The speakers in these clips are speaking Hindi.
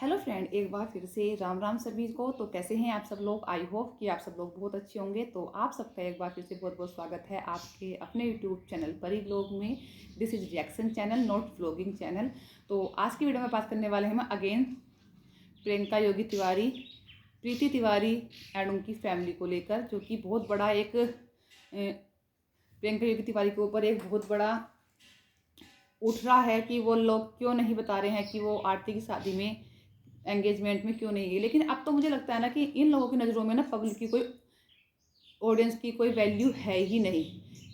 हेलो फ्रेंड, एक बार फिर से राम राम सभी को। तो कैसे हैं आप सब लोग? आई होप कि आप सब लोग बहुत अच्छे होंगे। तो आप सबका एक बार फिर से बहुत बहुत स्वागत है आपके अपने यूट्यूब चैनल परी ब्लॉग में। This is reaction channel, not vlogging channel. तो आज की वीडियो में बात करने वाले हैं हम again Priyanka Yogi Tiwari, Preeti Tiwari and उनकी फैमिली को लेकर, जो कि बहुत बड़ा एक प्रियंका योगी तिवारी के ऊपर एक बहुत बड़ा उठ रहा है कि वो लोग क्यों नहीं बता रहे हैं कि वो आरती की शादी में एंगेजमेंट में क्यों नहीं गई। लेकिन अब तो मुझे लगता है ना कि इन लोगों की नज़रों में ना पब्लिक की कोई, ऑडियंस की कोई वैल्यू है ही नहीं।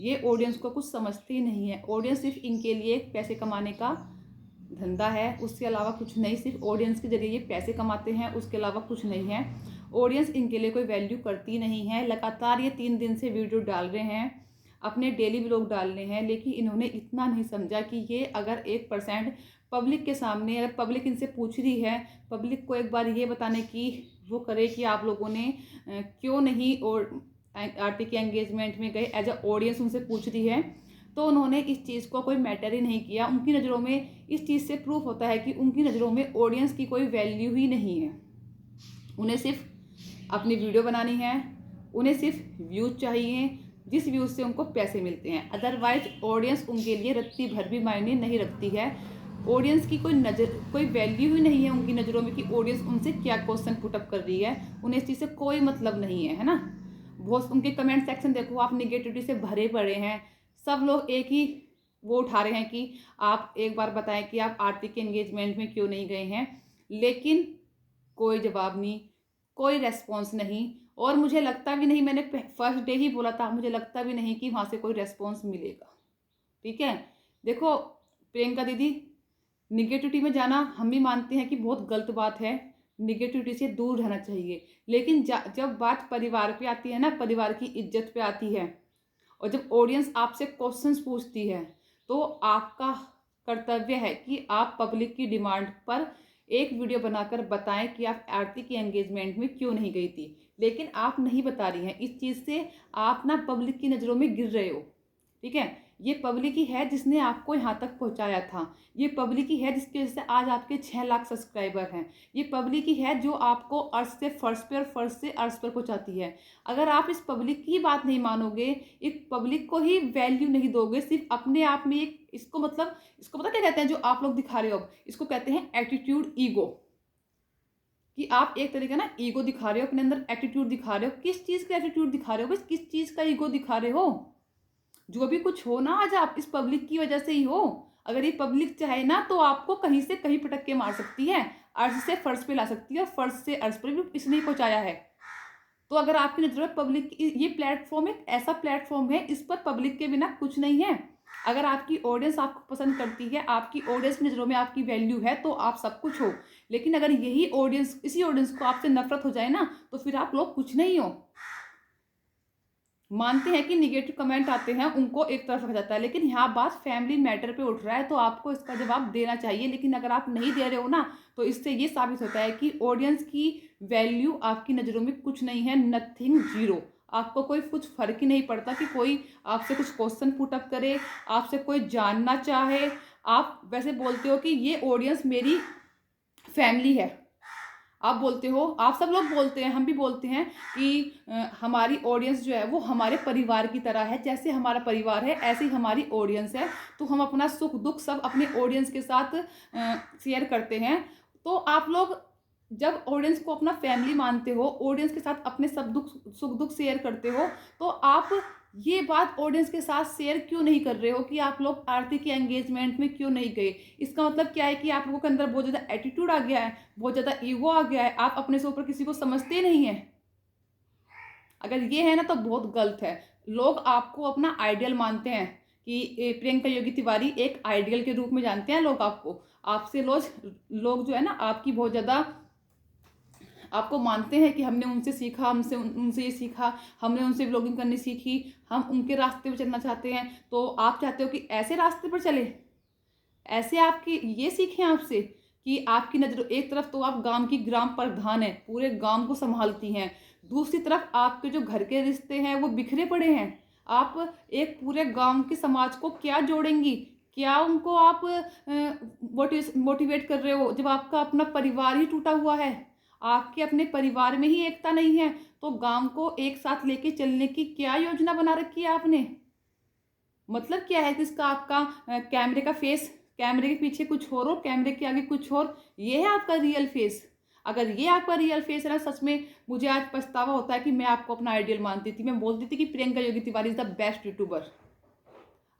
ये ऑडियंस को कुछ समझते ही नहीं है। ऑडियंस सिर्फ इनके लिए पैसे कमाने का धंधा है, उसके अलावा कुछ नहीं। सिर्फ ऑडियंस के जरिए ये पैसे कमाते हैं, उसके अलावा कुछ नहीं है। ऑडियंस इनके लिए कोई वैल्यू करती नहीं है। लगातार ये 3 दिन से वीडियो डाल रहे हैं, अपने डेली व्लॉग डाल रहे हैं, लेकिन इन्होंने इतना नहीं समझा कि ये अगर 1% पब्लिक के सामने, अगर पब्लिक इनसे पूछ रही है, पब्लिक को एक बार ये बताने की वो करे कि आप लोगों ने क्यों नहीं और आरती के एंगेजमेंट में गए, एज अ ऑडियंस उनसे पूछ रही है, तो उन्होंने इस चीज़ को कोई मैटर ही नहीं किया। उनकी नज़रों में इस चीज़ से प्रूफ होता है कि उनकी नज़रों में ऑडियंस की कोई वैल्यू ही नहीं है। उन्हें सिर्फ अपनी वीडियो बनानी है, उन्हें सिर्फ व्यूज चाहिए, जिस व्यूज से उनको पैसे मिलते हैं। अदरवाइज ऑडियंस उनके लिए रत्ती भर भी मायने नहीं रखती है। ऑडियंस की कोई वैल्यू ही नहीं है उनकी नज़रों में कि ऑडियंस उनसे क्या क्वेश्चन पुटअप कर रही है। उन्हें इस चीज़ से कोई मतलब नहीं है ना। बहुत उनके कमेंट सेक्शन देखो आप, निगेटिविटी से भरे पड़े हैं। सब लोग एक ही वो उठा रहे हैं कि आप एक बार बताएं कि आप आरती के एंगेजमेंट में क्यों नहीं गए हैं, लेकिन कोई जवाब नहीं, कोई रेस्पॉन्स नहीं। और मुझे लगता भी नहीं, मैंने फर्स्ट डे ही बोला था, मुझे लगता भी नहीं कि वहाँ से कोई रेस्पॉन्स मिलेगा। ठीक है, देखो प्रियंका दीदी, निगेटिविटी में जाना हम भी मानते हैं कि बहुत गलत बात है, निगेटिविटी से दूर रहना चाहिए। लेकिन जब बात परिवार पे आती है ना, परिवार की इज्जत पे आती है, और जब ऑडियंस आपसे क्वेश्चंस पूछती है, तो आपका कर्तव्य है कि आप पब्लिक की डिमांड पर एक वीडियो बनाकर बताएं कि आप आरती की एंगेजमेंट में क्यों नहीं गई थी। लेकिन आप नहीं बता रही हैं। इस चीज़ से आप ना पब्लिक की नज़रों में गिर रहे हो। ठीक है, ये पब्लिक ही है जिसने आपको यहाँ तक पहुँचाया था। ये पब्लिक ही है जिसकी वजह से आज आपके 6 लाख सब्सक्राइबर हैं। ये पब्लिक ही है जो आपको अर्श से फर्श पर और फर्श से अर्श पर पहुँचाती है। अगर आप इस पब्लिक की बात नहीं मानोगे, एक पब्लिक को ही वैल्यू नहीं दोगे, सिर्फ अपने आप में एक इसको मतलब, इसको पता क्या कहते हैं जो आप लोग दिखा रहे हो? इसको कहते हैं एटीट्यूड, ईगो। कि आप एक तरीके का ना ईगो दिखा रहे हो, अपने अंदर एटीट्यूड दिखा रहे हो। किस चीज़ का एटीट्यूड दिखा रहे हो? बस किस चीज़ का ईगो दिखा रहे हो? जो भी कुछ हो ना, आज आप इस पब्लिक की वजह से ही हो। अगर ये पब्लिक चाहे ना तो आपको कहीं से कहीं पटक के मार सकती है, अर्श से फर्श पे ला सकती है, और फर्श से अर्श पर भी इसने ही पहुंचाया है। तो अगर आपकी नज़र में पब्लिक, ये प्लेटफॉर्म एक ऐसा प्लेटफॉर्म है, इस पर पब्लिक के बिना कुछ नहीं है। अगर आपकी ऑडियंस आपको पसंद करती है, आपकी ऑडियंस की नज़रों में आपकी वैल्यू है, तो आप सब कुछ हो। लेकिन अगर यही ऑडियंस, इसी ऑडियंस को आपसे नफरत हो जाए ना, तो फिर आप लोग कुछ नहीं हो। मानते हैं कि निगेटिव कमेंट आते हैं उनको एक तरफ रखा जाता है, लेकिन यहाँ बात फैमिली मैटर पे उठ रहा है, तो आपको इसका जवाब देना चाहिए। लेकिन अगर आप नहीं दे रहे हो ना, तो इससे ये साबित होता है कि ऑडियंस की वैल्यू आपकी नज़रों में कुछ नहीं है, नथिंग, जीरो। आपको कोई कुछ फर्क ही नहीं पड़ता कि कोई आपसे कुछ क्वेश्चन पुटअप करे, आपसे कोई जानना चाहे। आप वैसे बोलते हो कि ये ऑडियंस मेरी फैमिली है। आप बोलते हो, आप सब लोग बोलते हैं, हम भी बोलते हैं कि हमारी ऑडियंस जो है वो हमारे परिवार की तरह है। जैसे हमारा परिवार है, ऐसे ही हमारी ऑडियंस है। तो हम अपना सुख दुख सब अपने ऑडियंस के साथ शेयर करते हैं। तो आप लोग जब ऑडियंस को अपना फैमिली मानते हो, ऑडियंस के साथ अपने सब दुख सुख दुख शेयर करते हो, तो आप ये बात ऑडियंस के साथ शेयर क्यों नहीं कर रहे हो कि आप लोग आरती के एंगेजमेंट में क्यों नहीं गए? इसका मतलब क्या है कि आप लोगों के अंदर बहुत ज़्यादा एटीट्यूड आ गया है, बहुत ज़्यादा ईगो आ गया है, आप अपने से ऊपर किसी को समझते नहीं हैं। अगर ये है ना तो बहुत गलत है। लोग आपको अपना आइडियल मानते हैं कि प्रियंका योगी तिवारी एक आइडियल के रूप में जानते हैं लोग आपको। आपसे लोग जो है ना, आपकी बहुत ज़्यादा आपको मानते हैं कि हमने उनसे सीखा, हमसे उनसे ये सीखा, हमने उनसे व्लॉगिंग करनी सीखी, हम उनके रास्ते पर चलना चाहते हैं। तो आप चाहते हो कि ऐसे रास्ते पर चले, ऐसे आपकी ये सीखें आपसे कि आपकी नज़र, एक तरफ तो आप गांव की ग्राम प्रधान हैं, पूरे गांव को संभालती हैं, दूसरी तरफ आपके जो घर के रिश्ते हैं वो बिखरे पड़े हैं। आप एक पूरे गांव के समाज को क्या जोड़ेंगी, क्या उनको आप मोटिवेट कर रहे हो जब आपका अपना परिवार ही टूटा हुआ है? आपके अपने परिवार में ही एकता नहीं है, तो गाँव को एक साथ लेके चलने की क्या योजना बना रखी है आपने? मतलब क्या है कि इसका आपका कैमरे का फेस, कैमरे के पीछे कुछ और हो, कैमरे के आगे कुछ और, ये है आपका रियल फेस? अगर ये आपका रियल फेस है ना, सच में मुझे आज पछतावा होता है कि मैं आपको अपना आइडियल मानती थी। मैं बोलती थी कि Priyanka Yogi Tiwari is the best YouTuber.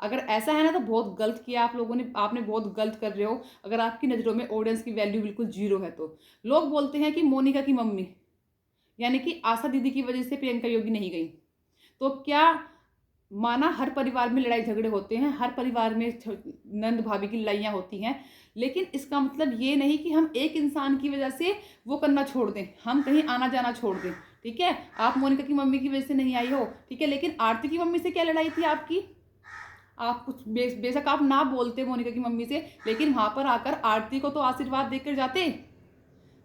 अगर ऐसा है ना तो बहुत गलत किया आप लोगों ने, आपने बहुत गलत कर रहे हो। अगर आपकी नज़रों में ऑडियंस की वैल्यू बिल्कुल जीरो है तो। लोग बोलते हैं कि मोनिका की मम्मी यानी कि आशा दीदी की वजह से प्रियंका योगी नहीं गई। तो क्या माना हर परिवार में लड़ाई झगड़े होते हैं, हर परिवार में नंद भाभी की लड़ाइयाँ होती हैं, लेकिन इसका मतलब ये नहीं कि हम एक इंसान की वजह से वो करना छोड़ दें, हम कहीं आना जाना छोड़ दें। ठीक है, आप मोनिका की मम्मी की वजह से नहीं आई हो, ठीक है, लेकिन आरती की मम्मी से क्या लड़ाई थी आपकी? आप कुछ बेशक आप ना बोलते मोनिका की मम्मी से, लेकिन वहां पर आकर आरती को तो आशीर्वाद देकर जाते।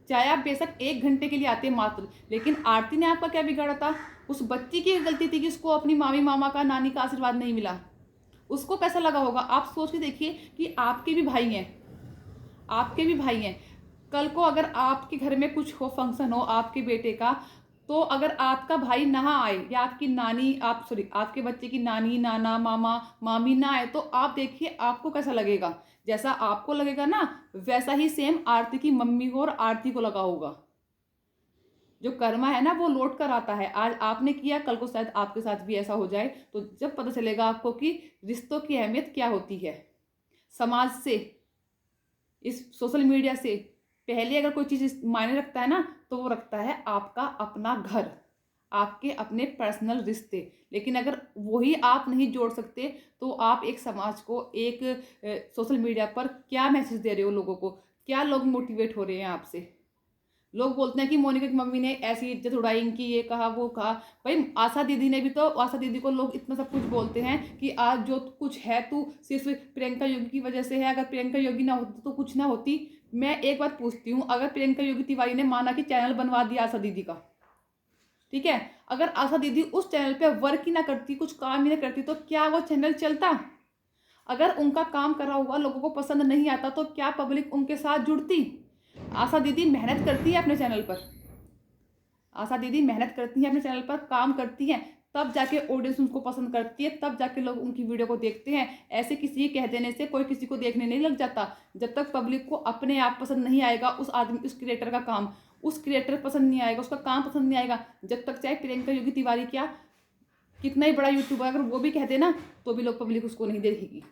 चाहे आप बेशक 1 घंटे के लिए आते मात्र, लेकिन आरती ने आपका क्या बिगाड़ा था? उस बच्ची की गलती थी कि उसको अपनी मामी मामा का, नानी का आशीर्वाद नहीं मिला। उसको कैसा लगा होगा? आप सोच के देखिए कि आपके भी भाई हैं, आपके भी भाई हैं। कल को अगर आपके घर में कुछ हो, फंक्शन हो आपके बेटे का, तो अगर आपका भाई ना आए या आपकी नानी, आप सॉरी आपके बच्चे की नानी, नाना, मामा, मामी ना आए, तो आप देखिए आपको कैसा लगेगा। जैसा आपको लगेगा ना, वैसा ही सेम आरती की मम्मी को और आरती को लगा होगा। जो कर्मा है ना वो लौट कर आता है। आज आपने किया, कल को शायद आपके साथ भी ऐसा हो जाए। तो जब पता चलेगा आपको कि रिश्तों की अहमियत क्या होती है, समाज से, इस सोशल मीडिया से पहले अगर कोई चीज़ मायने रखता है ना, तो वो रखता है आपका अपना घर, आपके अपने पर्सनल रिश्ते। लेकिन अगर वही आप नहीं जोड़ सकते, तो आप एक समाज को, एक सोशल मीडिया पर क्या मैसेज दे रहे हो लोगों को? क्या लोग मोटिवेट हो रहे हैं आपसे? लोग बोलते हैं कि मोनिका की मम्मी ने ऐसी इज्जत उड़ाई, इनकी ये कहा वो कहा। भाई आशा दीदी ने भी तो, आशा दीदी को लोग इतना सब कुछ बोलते हैं कि आज जो कुछ है तू सिर्फ प्रियंका योगी की वजह से है, अगर प्रियंका योगी ना होती तो कुछ ना होती। मैं एक बात पूछती हूँ, अगर प्रियंका योगी तिवारी ने माना कि चैनल बनवा दिया आशा दीदी का, ठीक है, अगर आशा दीदी उस चैनल पर वर्क ही ना करती, कुछ काम ही ना करती, तो क्या वो चैनल चलता? अगर उनका काम करा हुआ लोगों को पसंद नहीं आता, तो क्या पब्लिक उनके साथ जुड़ती? आशा दीदी मेहनत करती है अपने चैनल पर, आशा दीदी मेहनत करती है अपने चैनल पर, काम करती हैं, तब जाके ऑडियंस उनको पसंद करती है, तब जाके लोग उनकी वीडियो को देखते हैं। ऐसे किसी कह देने से कोई किसी को देखने नहीं लग जाता। जब तक पब्लिक को अपने आप पसंद नहीं आएगा उस आदमी, उस क्रिएटर का काम, उस क्रिएटर पसंद नहीं आएगा, उसका काम पसंद नहीं आएगा, जब तक चाहे प्रियंका योगी तिवारी क्या कितना ही बड़ा यूट्यूबर अगर वो भी कह दे ना, तो भी लोग, पब्लिक उसको नहीं देखेगी।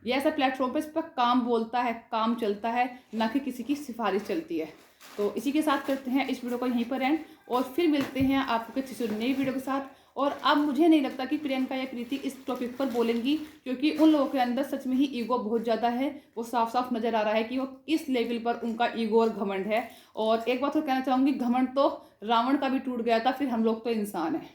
ये ऐसा प्लेटफॉर्म पे इस पर काम बोलता है, काम चलता है, ना कि किसी की सिफारिश चलती है। तो इसी के साथ करते हैं इस वीडियो को यहीं पर एंड, और फिर मिलते हैं आपको किसी नई वीडियो के साथ। और अब मुझे नहीं लगता कि प्रियंका या प्रीति इस टॉपिक पर बोलेंगी, क्योंकि उन लोगों के अंदर सच में ही ईगो बहुत ज़्यादा है। वो साफ साफ नज़र आ रहा है कि वो किस लेवल पर उनका ईगो और घमंड है। और एक बात और कहना चाहूँगी, घमंड तो रावण का भी टूट गया था, फिर हम लोग तो इंसान हैं।